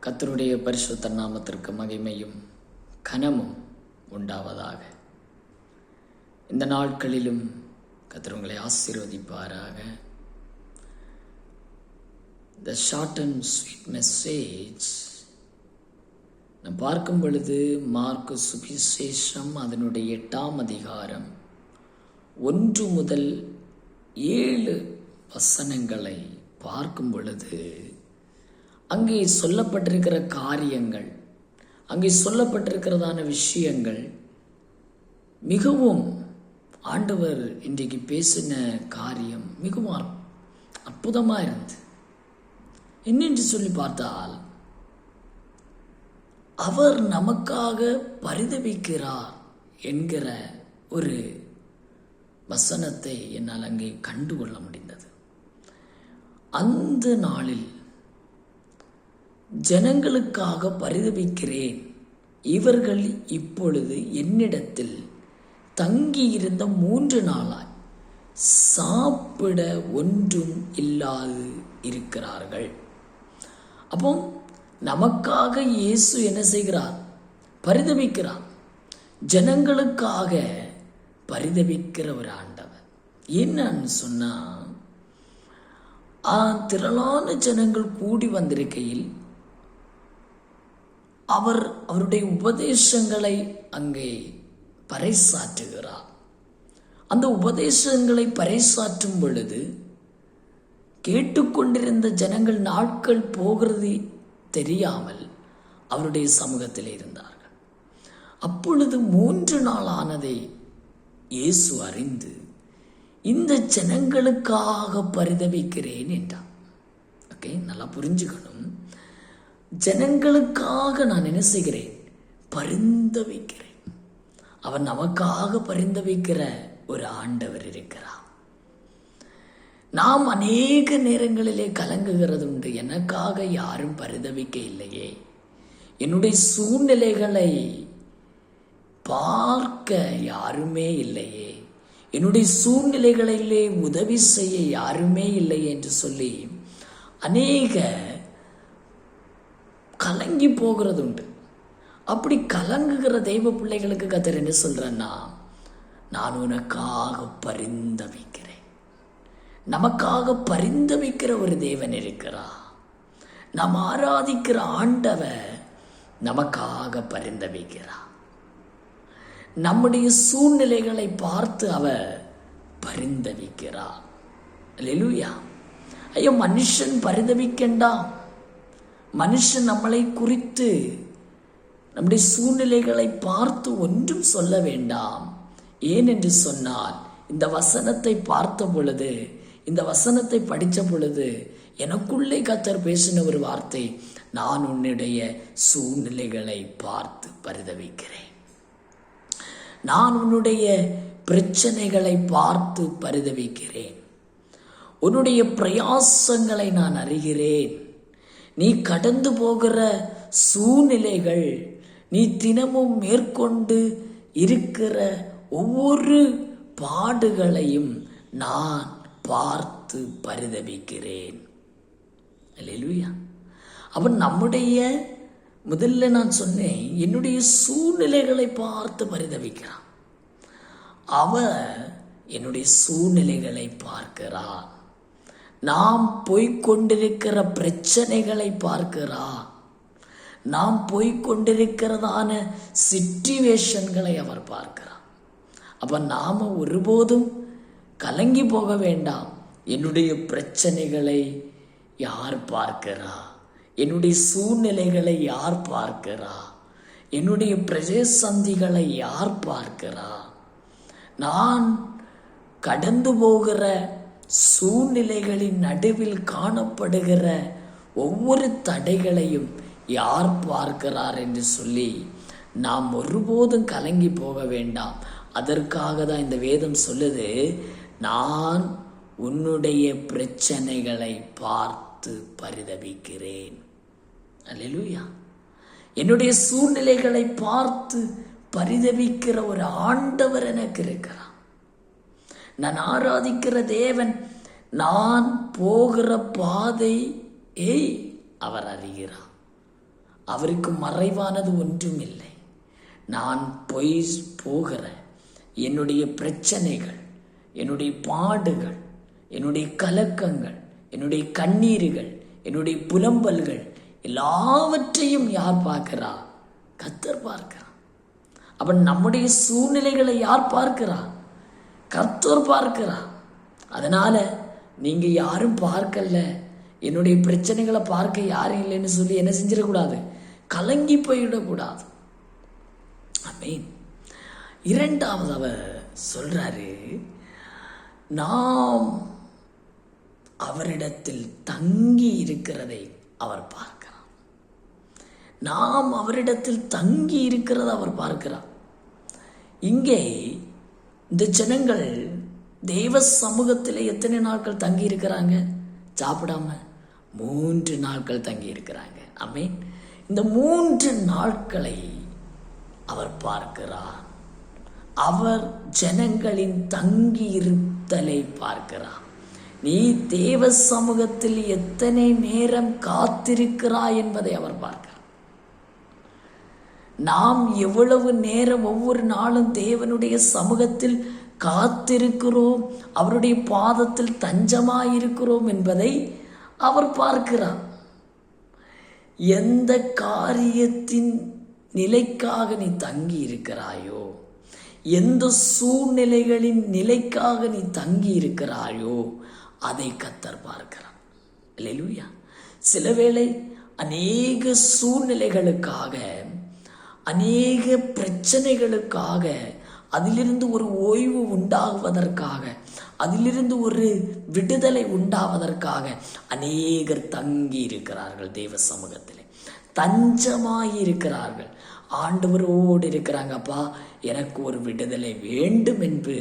கர்த்தருடைய பரிசுத்த நாமத்திற்கு மகிமையும் கனமும் உண்டாவதாக. இந்த நாட்களிலும் கர்த்தர் உங்களை ஆசீர்வதிப்பாராக. The short and sweet message நாம் பார்க்கும் பொழுது மார்க்கு சுவிசேஷம் அதனுடைய 8ஆம் அதிகாரம் 1 முதல் 7 வசனங்களை பார்க்கும் பொழுது அங்கே சொல்லப்பட்டிருக்கிற காரியங்கள், அங்கே சொல்லப்பட்டிருக்கிறதான விஷயங்கள் மிகவும் ஆண்டவர் இன்றைக்கு பேசின காரியம் மிகவும் அற்புதமாக இருந்தது. என்னென்று சொல்லி பார்த்தால், அவர் நமக்காக பரிதபிக்கிறார் என்கிற ஒரு வசனத்தை என்னால் அங்கே கண்டுகொள்ள முடிந்தது. அந்த நாளில் ஜனங்களுக்காக பரிதபிக்கிறேன், இவர்கள் இப்பொழுது என்னிடத்தில் தங்கியிருந்த 3 நாளாய் சாப்பிட ஒன்றும் இல்லாது இருக்கிறார்கள். அப்போ நமக்காக இயேசு என்ன செய்கிறார்? பரிதபிக்கிறார். ஜனங்களுக்காக பரிதபிக்கிற ஒரு ஆண்டவர். என்னன்னு சொன்னா, திரளான ஜனங்கள் கூடி வந்திருக்கையில் அவருடைய உபதேசங்களை அங்கே பறைசாற்றுகிறார். அந்த உபதேசங்களை பறைசாற்றும் பொழுது கேட்டுக்கொண்டிருந்த ஜனங்கள் நாட்கள் போகிறது தெரியாமல் அவருடைய சமூகத்தில் இருந்தார்கள். அப்பொழுது 3 நாள் ஆனதை இயேசு அறிந்து இந்த ஜனங்களுக்காக பரிதபிக்கிறேன் என்றார். ஓகே, நல்லா புரிஞ்சுக்கணும். ஜனங்களுக்காக நான் என்ன செய்கிறேன்? பரிந்தபிக்கிறேன். அவர் நமக்காக பரிந்தபிக்கிற ஒரு ஆண்டவர் இருக்கிறார். நாம் அநேக நேரங்களிலே கலங்குகிறது உண்டு. எனக்காக யாரும் பரிதபிக்க இல்லையே, என்னுடைய சூழ்நிலைகளை பார்க்க யாருமே இல்லையே, என்னுடைய சூழ்நிலைகளிலே உதவி செய்ய யாருமே இல்லை என்று சொல்லி அநேக கலங்கி போகிறது உண்டு. அப்படி கலங்குகிற தெய்வ பிள்ளைகளுக்கு கர்த்தர் என்ன சொல்றேன்னா, நான் உனக்காக பரிந்தபிக்கிறேன். நமக்காக பரிந்தபிக்கிற ஒரு தேவன் இருக்கிறார். நாம் ஆராதிக்கிற ஆண்டவர் நமக்காக பரிந்தபிக்கிறார். நம்முடைய சூழ்நிலைகளை பார்த்து அவர் பரிந்தபிக்கிறார். அல்லேலூயா. ஐயோ, மனுஷன் பரிதபிக்கண்டா. மனுஷன் நம்மளை குறித்து நம்முடைய சூழ்நிலைகளை பார்த்து ஒன்றும் சொல்ல வேண்டாம். ஏன் என்று சொன்னால், இந்த வசனத்தை பார்த்த பொழுது, இந்த வசனத்தை படித்த பொழுது எனக்குள்ளே கர்த்தர் பேசின ஒரு வார்த்தை, நான் உன்னுடைய சூழ்நிலைகளை பார்த்து பரிதபிக்கிறேன். நான் உன்னுடைய பிரச்சனைகளை பார்த்து பரிதபிக்கிறேன். உன்னுடைய பிரயாசங்களை நான் அறிகிறேன். நீ கடந்து போகிற சூழ்நிலைகள், நீ தினமும் மேற்கொண்டு இருக்கிற ஒவ்வொரு பாடுகளையும் நான் பார்த்து பரிதபிக்கிறேன். அல்லேலூயா. அவன் நம்முடைய முதல்ல நான் சொன்னேன், என்னுடைய சூழ்நிலைகளை பார்த்து பரிதபிக்கிறான். அவன் என்னுடைய சூழ்நிலைகளை பார்க்கிறான். நாம் போய்கொண்டிருக்கிற பிரச்சனைகளை பார்க்கிறார். நாம் போய்கொண்டிருக்கிறதான சிச்சுவேஷன்களை அவர் பார்க்கிறார். அப்ப நாம ஒருபோதும் கலங்கி போக வேண்டாம். என்னுடைய பிரச்சனைகளை யார் பார்க்கிறா? என்னுடைய சூழ்நிலைகளை யார் பார்க்கிறா? என்னுடைய பிரஜேசந்திகளை யார் பார்க்கிறா? நான் கடந்து போகிற சூழ்நிலைகளின் நடுவில் காணப்படுகிற ஒவ்வொரு தடைகளையும் யார் பார்க்கிறார் என்று சொல்லி நாம் ஒருபோதும் கலங்கி போக வேண்டாம். அதற்காக தான் இந்த வேதம் சொல்லுது, நான் உன்னுடைய பிரச்சனைகளை பார்த்து பரிதபிக்கிறேன். அல்லேலூயா. என்னுடைய சூழ்நிலைகளை பார்த்து பரிதபிக்கிற ஒரு ஆண்டவர் எனக்கு இருக்கிறார். நான் ஆராதிக்கிற தேவன் நான் போகிற பாதையை அவர் அறிகிறார். அவருக்கு மறைவானது ஒன்றும் இல்லை. நான் போகிற என்னுடைய பிரச்சனைகள், என்னுடைய பாடுகள், என்னுடைய கலக்கங்கள், என்னுடைய கண்ணீர்கள், என்னுடைய புலம்பல்கள் எல்லாவற்றையும் யார் பார்க்கிறா? கர்த்தர் பார்க்கிறார். அப்ப நம்முடைய சூழ்நிலைகளை யார் பார்க்கிறா? கர்த்தர் பார்க்கிறார். அதனால நீங்க யாரும் பார்க்கல, என்னுடைய பிரச்சனைகளை பார்க்க யாரும் இல்லைன்னு சொல்லி என்ன செஞ்சிடக்கூடாது? கலங்கி போயிடக்கூடாது. ஆமென். இரண்டாவது அவர் சொல்றாரு, நாம் அவரிடத்தில் தங்கி இருக்கிறதை அவர் பார்க்கிறார். நாம் அவரிடத்தில் தங்கி இருக்கிறத அவர் பார்க்கிறார். இங்கே இந்த ஜனங்கள் தெய்வ சமூகத்தில் எத்தனை நாட்கள் தங்கி இருக்கிறாங்க? சாப்பிடாம 3 நாட்கள் தங்கி இருக்கிறாங்க. ஆமென். இந்த 3 நாட்களை அவர் பார்க்கிறார். அவர் ஜனங்களின் தங்கி இருத்தலை பார்க்கிறார். நீ தேவ சமூகத்தில் எத்தனை நேரம் காத்திருக்கிறாய் என்பதை அவர் பார்க்கிறார். நாம் எவ்வளவு நேரம் ஒவ்வொரு நாளும் தேவனுடைய சமூகத்தில் காத்திருக்கிறோம், அவருடைய பாதத்தில் தஞ்சமாயிருக்கிறோம் என்பதை அவர் பார்க்கிறார். எந்த காரியத்தின் நிலைக்காக நீ தங்கி இருக்கிறாயோ, எந்த சூழ்நிலைகளின் நிலைக்காக நீ தங்கி இருக்கிறாயோ அதை கர்த்தர் பார்க்கிறார். அல்லேலூயா. சில வேளை அநேக சூழ்நிலைகளுக்காக, அநேக பிரச்சனைகளுக்காக, அதிலிருந்து ஒரு ஓய்வு உண்டாகுவதற்காக, அதிலிருந்து ஒரு விடுதலை உண்டாவதற்காக அநேகர் தங்கி இருக்கிறார்கள். தேவ சமூகத்தில் தஞ்சமாய் இருக்கிறார்கள். ஆண்டவரோடு இருக்கிறாங்க. அப்பா, எனக்கு ஒரு விடுதலை வேண்டும் என்று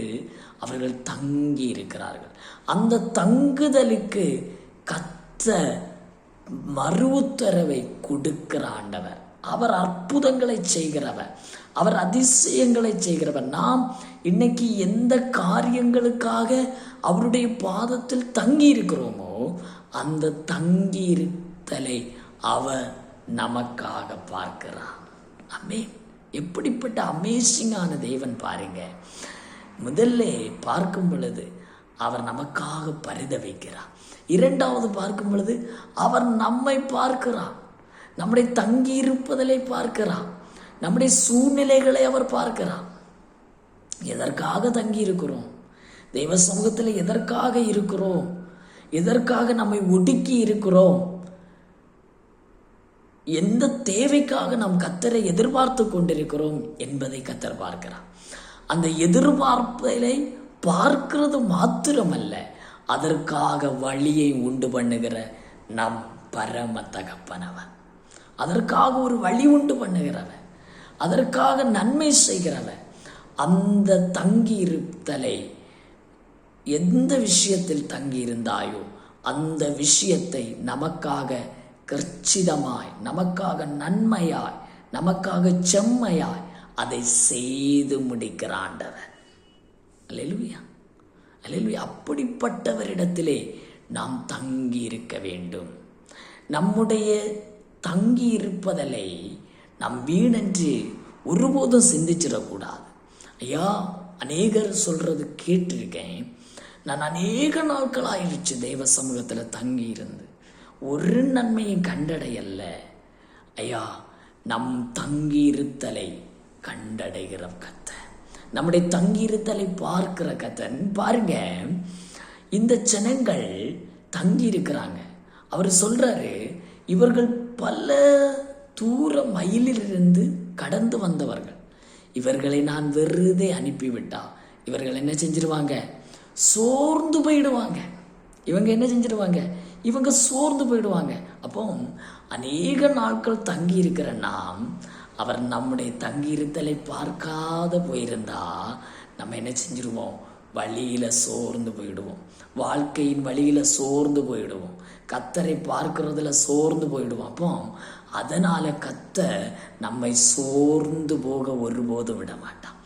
அவர்கள் தங்கி இருக்கிறார்கள். அந்த தங்குதலுக்கு கர்த்தர் மறு உத்தரவை கொடுக்கிற ஆண்டவர். அவர் அற்புதங்களை செய்கிறவர், அவர் அதிசயங்களை செய்கிறவர். நாம் இன்னைக்கு எந்த காரியங்களுக்காக அவருடைய பாதத்தில் தங்கி இருக்கிறோமோ அந்த தங்கி இருத்தலை அவர் நமக்காக பார்க்கிறார். ஆமென். எப்படிப்பட்ட அமேசிங்கான தேவன் பாருங்க. முதல்ல பார்க்கும் பொழுது அவர் நமக்காக பரிதவிக்கிறார். இரண்டாவது பார்க்கும் பொழுது அவர் நம்மை பார்க்கிறார், நம்முடைய தங்கி இருப்பதை பார்க்கிறார், நம்முடைய சூழ்நிலைகளை அவர் பார்க்கிறார். எதற்காக தங்கி இருக்கிறோம்? தெய்வ சமூகத்தில் எதற்காக இருக்கிறோம்? எதற்காக நம்மை ஒடுக்கி இருக்கிறோம்? எந்த தேவைக்காக நாம் கர்த்தரை எதிர்பார்த்து கொண்டிருக்கிறோம் என்பதை கர்த்தர் பார்க்கிறார். அந்த எதிர்பார்ப்பதை பார்க்கிறது மாத்திரமல்ல, அதற்காக வழியை உண்டு பண்ணுகிற நம் பரம தகப்பனவன். அதற்காக ஒரு வழி உண்டு பண்ணுகிறவன், அதற்காக நன்மை செய்கிறவன். அந்த தங்கி இருத்தலை, எந்த விஷயத்தில் தங்கி இருந்தாயோ அந்த விஷயத்தை நமக்காக கர்ச்சிதமாய், நமக்காக நன்மையாய், நமக்காக செம்மையாய் அதை செய்து முடிக்கிற ஆண்டவர். அல்லேலூயா, அல்லேலூயா. அப்படிப்பட்டவரிடத்திலே நாம் தங்கி இருக்க வேண்டும். நம்முடைய தங்கி இருப்பதலை நாம் வீணென்று ஒருபோதும் சிந்திச்சிடக்கூடாது. ஐயா, அநேகர் சொல்றது கேட்டிருக்கேன். நான் அநேக நாட்கள் ஆயிடுச்சு தெய்வ சமூகத்தில் தங்கி இருந்து, ஒரு நன்மையும் கண்டடையல்ல. ஐயா, நம் தங்கியிருத்தலை கண்டடைகிற கர்த்தர், நம்முடைய தங்கியிருத்தலை பார்க்கிற கர்த்தர். பாருங்க, இந்த ஜனங்கள் தங்கி இருக்கிறாங்க. அவர் சொல்றாரு, இவர்கள் பல தூர மயிலிலிருந்து கடந்து வந்தவர்கள். இவர்களை நான் வெறுதே அனுப்பிவிட்டா இவர்கள் என்ன செஞ்சிருவாங்க? சோர்ந்து போயிடுவாங்க. இவங்க என்ன செஞ்சிருவாங்க? இவங்க சோர்ந்து போயிடுவாங்க. அப்போ அநேக நாட்கள் தங்கி இருக்கிற நாம், அவர் நம்முடைய தங்கியிருத்தலை பார்க்காத போயிருந்தா நம்ம என்ன செஞ்சிருவோம்? வழியில சோர்ந்து போயிடுவோம், வாழ்க்கையின் வழியில சோர்ந்து போயிடுவோம், கர்த்தரை பார்க்கறதுல சோர்ந்து போயிடுவோம். அப்போ அதனால கர்த்தர் நம்மை சோர்ந்து போக ஒருபோதும் விட மாட்டான்.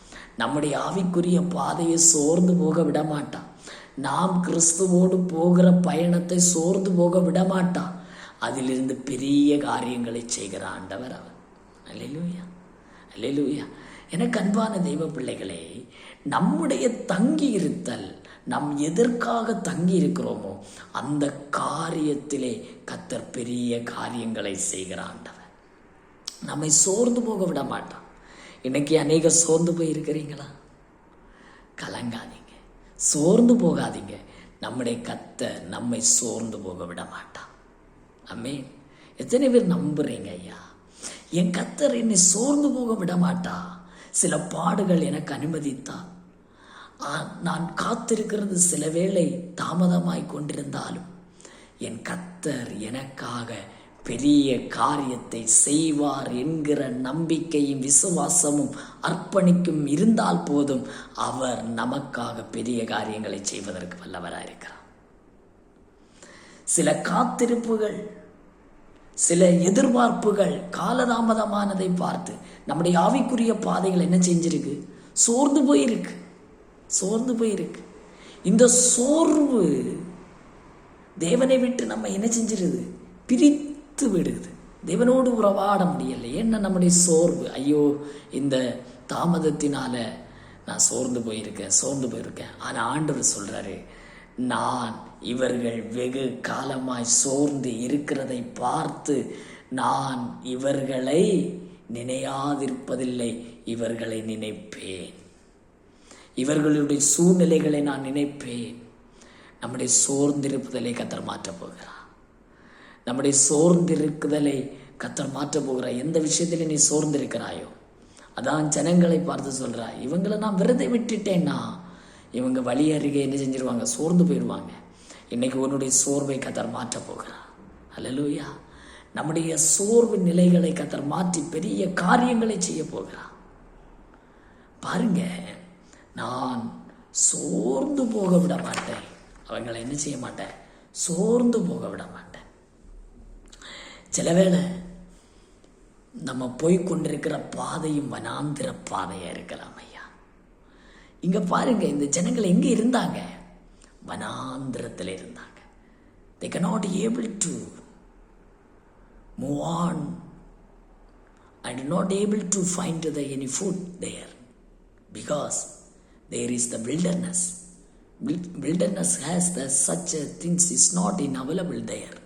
நம்முடைய ஆவிக்குரிய பாதையை சோர்ந்து போக விட மாட்டான். நாம் கிறிஸ்துவோடு போகிற பயணத்தை சோர்ந்து போக விட மாட்டான். அதிலிருந்து பெரிய காரியங்களை செய்கிற ஆண்டவர் அவர். அல்லேலூயா, அல்லேலூயா. எனக்கு அன்பான தெய்வ பிள்ளைகளே, நம்முடைய தங்கி இருத்தல், நாம் எதற்காக தங்கி இருக்கிறோமோ அந்த காரியத்திலே கர்த்தர் பெரிய காரியங்களை செய்கிற ஆண்டவர். நம்மை சோர்ந்து போக விட மாட்டான். இன்னைக்கு அநேக சோர்ந்து போய் இருக்கிறீங்களா? கலங்காதீங்க, சோர்ந்து போகாதீங்க. நம்முடைய கர்த்தர் நம்மை சோர்ந்து போக விட மாட்டான். ஆமென். எத்தனை பேர் நம்புறீங்க? ஐயா, என் கர்த்தர் என்னை சோர்ந்து போக விட மாட்டா. சில பாடுகள் எனக்கு அனுமதித்தா, நான் காத்திருக்கிறது சில வேளை தாமதமாய் கொண்டிருந்தாலும் என் கர்த்தர் எனக்காக பெரிய காரியத்தை செய்வார் என்கிற நம்பிக்கையும் விசுவாசமும் அர்ப்பணிக்கும் இருந்தால் போதும், அவர் நமக்காக பெரிய காரியங்களை செய்வதற்கு வல்லவராக இருக்கிறார். சில காத்திருப்புகள், சில எதிர்பார்ப்புகள் காலதாமதமானதை பார்த்து நம்முடைய ஆவிக்குரிய பாதைகள் என்ன செஞ்சிருக்கு? சோர்ந்து போயிருக்கு, சோர்ந்து போயிருக்கு. இந்த சோர்வு தேவனை விட்டு நம்ம என்ன செஞ்சிருது? பிரித்து விடுது. தேவனோடு உறவாட முடியலை. என்ன நம்முடைய சோர்வு? ஐயோ, இந்த தாமதத்தினால நான் சோர்ந்து போயிருக்கேன். ஆனால் ஆண்டவர் சொல்றாரு, நான் இவர்கள் வெகு காலமாய் சோர்ந்து இருக்கிறதை பார்த்து நான் இவர்களை நினையாதிருப்பதில்லை, இவர்களை நினைப்பேன். இவர்களுடைய சூழ்நிலைகளை நான் நினைப்பேன். நம்முடைய சோர்ந்திருப்புதலை கர்த்தர் மாற்றப் போகிறார். நம்முடைய சோர்ந்திருக்குதலை கர்த்தர் மாற்றப் போகிறார். எந்த விஷயத்தில் நீ சோர்ந்திருக்கிறாயோ அதான் ஜனங்களை பார்த்து சொல்றா, இவங்களை நான் விரதை விட்டுட்டேன்னா இவங்க வழி அருகே என்ன செஞ்சிருவாங்க? சோர்ந்து போயிடுவாங்க. இன்னைக்கு உன்னுடைய சோர்வை கர்த்தர் மாற்றப் போகிறார். அல்லேலூயா. நம்முடைய சோர்வு நிலைகளை கர்த்தர் மாற்றி பெரிய காரியங்களை செய்ய போகிறார். பாருங்க, நான் சோர்ந்து போக விட மாட்டேன். அவங்களை என்ன செய்ய மாட்டேன்? சோர்ந்து போக விட மாட்டேன். சில வேளை நம்ம போய்கொண்டிருக்கிற பாதையும் வனாந்திர பாதையா இருக்கலாம். ஐயா, இங்க பாருங்க, இந்த ஜனங்கள் எங்க இருந்தாங்க? வனாந்திரத்தில் இருந்தாங்க. They cannot able to move on and not able to find any food there because there is the wilderness. Wilderness has such things is not available there.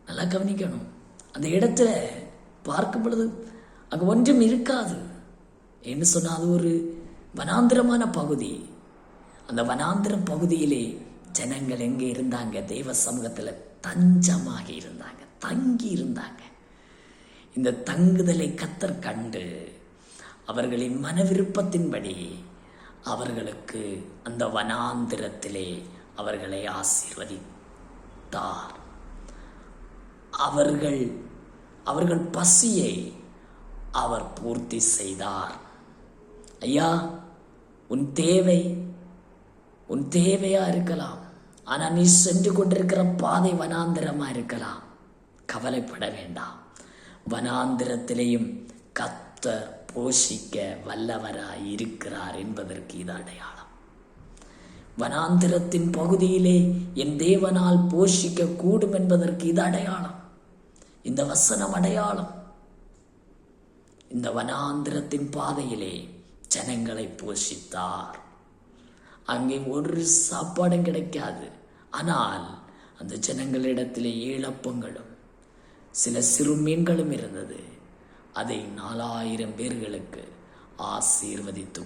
நல்லா கவனிக்கணும். அந்த இடத்துல பார்க்கும் பொழுது அங்கே ஒன்றும் இருக்காது. என்று சொன்னால் அது ஒரு வனாந்திரமான பகுதி. அந்த வனாந்திர பகுதியிலே ஜனங்கள் எங்கே இருந்தாங்க? தெய்வ சமூகத்தில் தஞ்சமாக இருந்தாங்க, தங்கி இருந்தாங்க. இந்த தங்குதலை கர்த்தர் கண்டு அவர்களின் மன விருப்பத்தின்படி அவர்களுக்கு அந்த வனாந்திரத்திலே அவர்களை ஆசீர்வதித்தார். அவர்கள் பசியை அவர் பூர்த்தி செய்தார். ஐயா, உன் தேவையா இருக்கலாம். ஆனா நீ சென்று கொண்டிருக்கிற பாதை வனாந்திரமா இருக்கலாம். கவலைப்பட வேண்டாம். வனாந்திரத்திலேயும் கர்த்தர் போஷிக்க வல்லவராய் இருக்கிறார் என்பதற்கு இது அடையாளம். வனாந்திரத்தின் பகுதியிலே என் தேவனால் போஷிக்க கூடும் என்பதற்கு இது அடையாளம். இந்த வசனம் அடையாளம். இந்த வனாந்திரத்தின் பாதையிலே ஜனங்களை போஷித்தார். அங்கே ஒரு சாப்பாடும் கிடைக்காது. ஆனால் அந்த ஜனங்களிடத்திலே 7 அப்பங்களும் சில சிறு மீன்களும் இருந்தது. அதை 4000 பேர்களுக்கு ஆசீர்வதித்து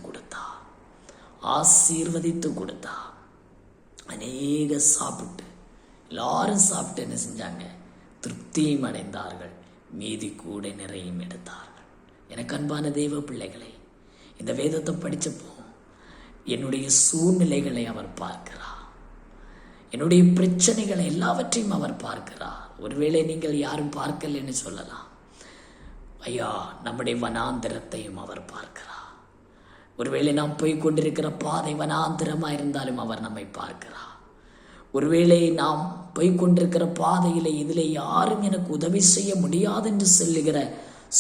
கொடுத்தார். அநேக சாப்பிட்டு எல்லாரும் சாப்பிட்டு என்ன செஞ்சாங்க? திருப்தியும் அடைந்தார்கள். மீதி கூட நிறையும் எடுத்தார்கள். எனக்கு அன்பான தெய்வ பிள்ளைகளை, இந்த வேதத்தை படித்தப்போ என்னுடைய சூழ்நிலைகளை அவர் பார்க்கிறார். என்னுடைய பிரச்சனைகளை எல்லாவற்றையும் அவர் பார்க்கிறார். ஒருவேளை நீங்கள் யாரும் பார்க்கலன்னு சொல்லலாம். ஐயா, நம்முடைய வனாந்திரத்தையும் அவர் பார்க்கிறார். ஒருவேளை நாம் போய் கொண்டிருக்கிற பாதை வனாந்திரமாக இருந்தாலும் அவர் நம்மை பார்க்கிறார். ஒருவேளை நாம் போய் கொண்டிருக்கிற பாதையிலே இதிலே யாரும் எனக்கு உதவி செய்ய முடியாது என்று சொல்லுகிற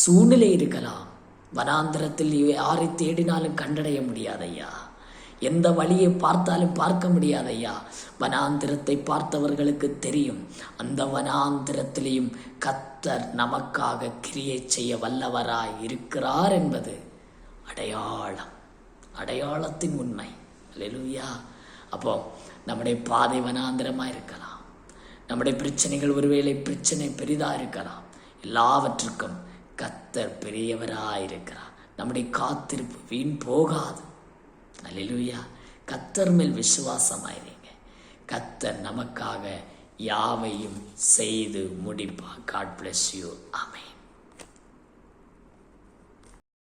சூழ்நிலை இருக்கலாம். வனாந்திரத்தில் யாரை தேடினாலும் கண்டடைய முடியாது. ஐயா, எந்த வழியை பார்த்தாலும் பார்க்க முடியாது ஐயா. வனாந்திரத்தை பார்த்தவர்களுக்கு தெரியும், அந்த வனாந்திரத்திலேயும் கர்த்தர் நமக்காக கிரியை செய்ய வல்லவராய் இருக்கிறார் என்பது அடையாளம், அடையாளத்தின் உண்மை. அல்லேலூயா. அப்போ நம்முடைய பாதை வனாந்திரமாக இருக்கலாம், நம்முடைய பிரச்சனைகள் ஒருவேளை பிரச்சனை பெரிதாக இருக்கலாம், எல்லாவற்றுக்கும் கர்த்தர் பெரியவராயிருக்கிறார். நம்முடைய காத்திருப்பு வீண் போகாது. அல்லேலூயா. கர்த்தர் மேல் விசுவாசமாயிருங்க. கர்த்தர் நமக்காக யாவையும் செய்து முடிப்பார். God bless you. ஆமென்.